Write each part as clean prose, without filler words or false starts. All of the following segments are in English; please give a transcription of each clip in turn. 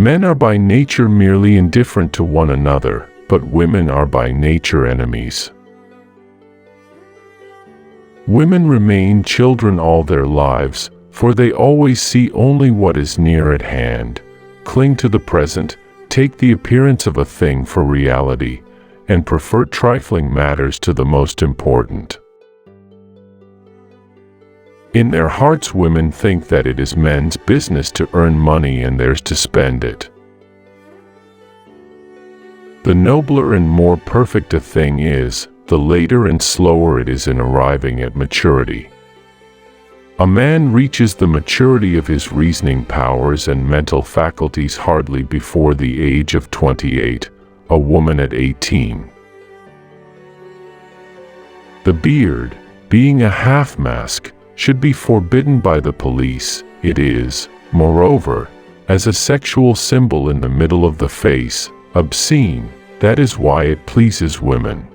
Men are by nature merely indifferent to one another, but women are by nature enemies. Women remain children all their lives, for they always see only what is near at hand, cling to the present, take the appearance of a thing for reality, and prefer trifling matters to the most important. In their hearts, women think that it is men's business to earn money and theirs to spend it. The nobler and more perfect a thing is, the later and slower it is in arriving at maturity. A man reaches the maturity of his reasoning powers and mental faculties hardly before the age of 28, a woman at 18. The beard, being a half-mask, should be forbidden by the police. It is, moreover, as a sexual symbol in the middle of the face, obscene. That is why it pleases women.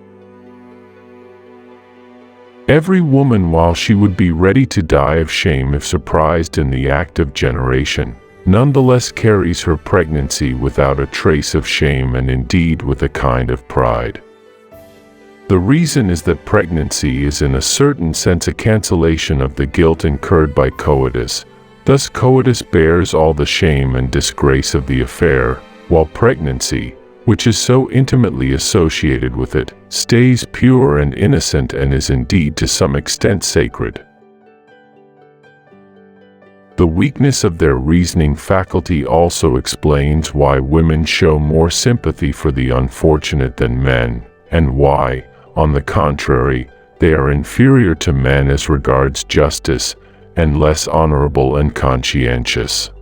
Every woman, while she would be ready to die of shame if surprised in the act of generation, nonetheless carries her pregnancy without a trace of shame and indeed with a kind of pride. The reason is that pregnancy is in a certain sense a cancellation of the guilt incurred by coitus. Thus coitus bears all the shame and disgrace of the affair, while pregnancy, which is so intimately associated with it, stays pure and innocent and is indeed to some extent sacred. The weakness of their reasoning faculty also explains why women show more sympathy for the unfortunate than men, and why, on the contrary, they are inferior to men as regards justice, and less honorable and conscientious.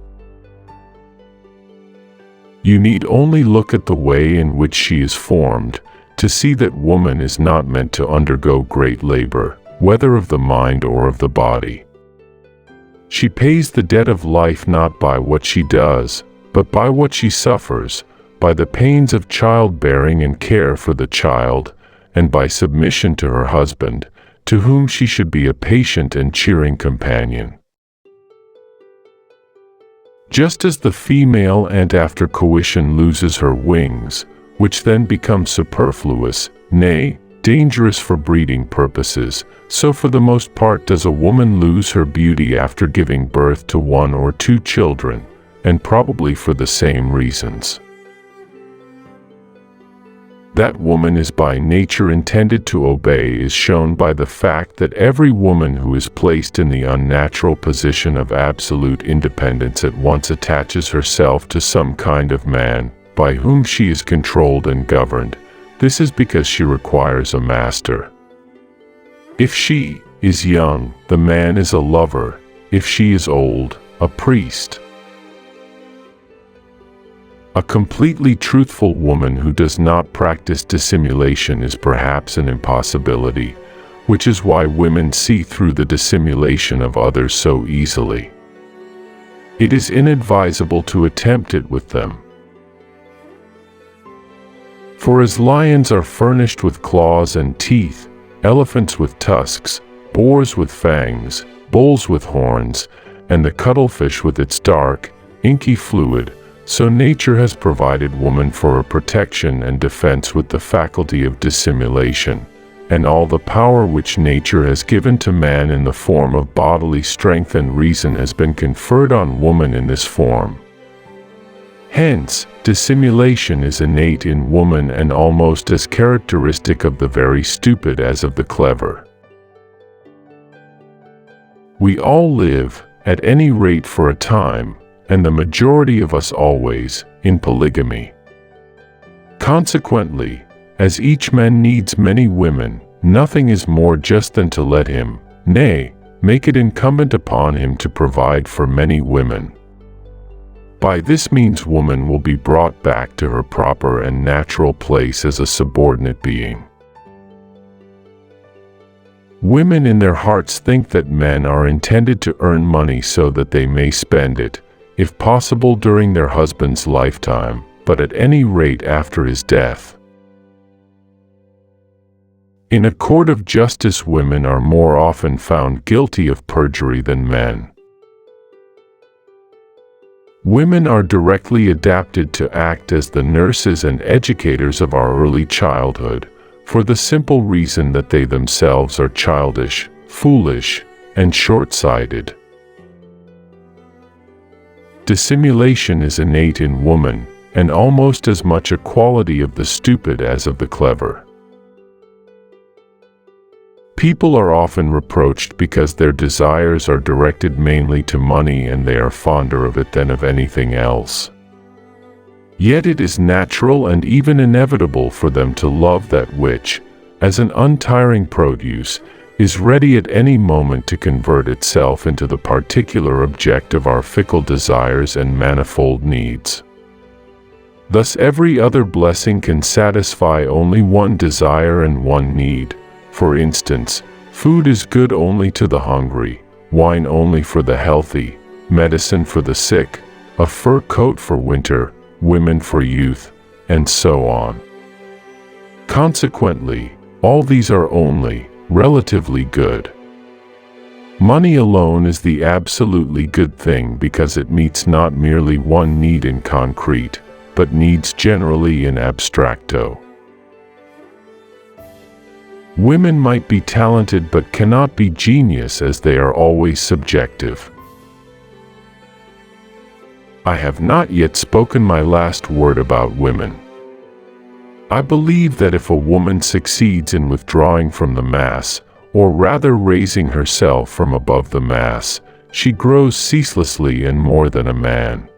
You need only look at the way in which she is formed, to see that woman is not meant to undergo great labor, whether of the mind or of the body. She pays the debt of life not by what she does, but by what she suffers, by the pains of childbearing and care for the child, and by submission to her husband, to whom she should be a patient and cheering companion. Just as the female ant after coition loses her wings, which then become superfluous, nay, dangerous for breeding purposes, so for the most part does a woman lose her beauty after giving birth to one or two children, and probably for the same reasons. That woman is by nature intended to obey is shown by the fact that every woman who is placed in the unnatural position of absolute independence at once attaches herself to some kind of man, by whom she is controlled and governed. This is because she requires a master. If she is young, the man is a lover; if she is old, a priest. A completely truthful woman who does not practice dissimulation is perhaps an impossibility, which is why women see through the dissimulation of others so easily. It is inadvisable to attempt it with them. For as lions are furnished with claws and teeth, elephants with tusks, boars with fangs, bulls with horns, and the cuttlefish with its dark, inky fluid, so nature has provided woman for her protection and defense with the faculty of dissimulation, and all the power which nature has given to man in the form of bodily strength and reason has been conferred on woman in this form. Hence, dissimulation is innate in woman and almost as characteristic of the very stupid as of the clever. We all live, at any rate for a time, and the majority of us always, in polygamy. Consequently, as each man needs many women, nothing is more just than to let him, nay, make it incumbent upon him to provide for many women. By this means woman will be brought back to her proper and natural place as a subordinate being. Women in their hearts think that men are intended to earn money so that they may spend it, if possible during their husband's lifetime, but at any rate after his death. In a court of justice, women are more often found guilty of perjury than men. Women are directly adapted to act as the nurses and educators of our early childhood, for the simple reason that they themselves are childish, foolish, and short-sighted. Dissimulation is innate in woman, and almost as much a quality of the stupid as of the clever. People are often reproached because their desires are directed mainly to money and they are fonder of it than of anything else. Yet it is natural and even inevitable for them to love that which, as an untiring produce, is ready at any moment to convert itself into the particular object of our fickle desires and manifold needs. Thus every other blessing can satisfy only one desire and one need. For instance, food is good only to the hungry, wine only for the healthy, medicine for the sick, a fur coat for winter, women for youth, and so on. Consequently, all these are only relatively good. Money alone is the absolutely good thing because it meets not merely one need in concrete, but needs generally in abstracto. Women might be talented but cannot be genius as they are always subjective. I have not yet spoken my last word about women. I believe that if a woman succeeds in withdrawing from the mass, or rather raising herself from above the mass, she grows ceaselessly and more than a man.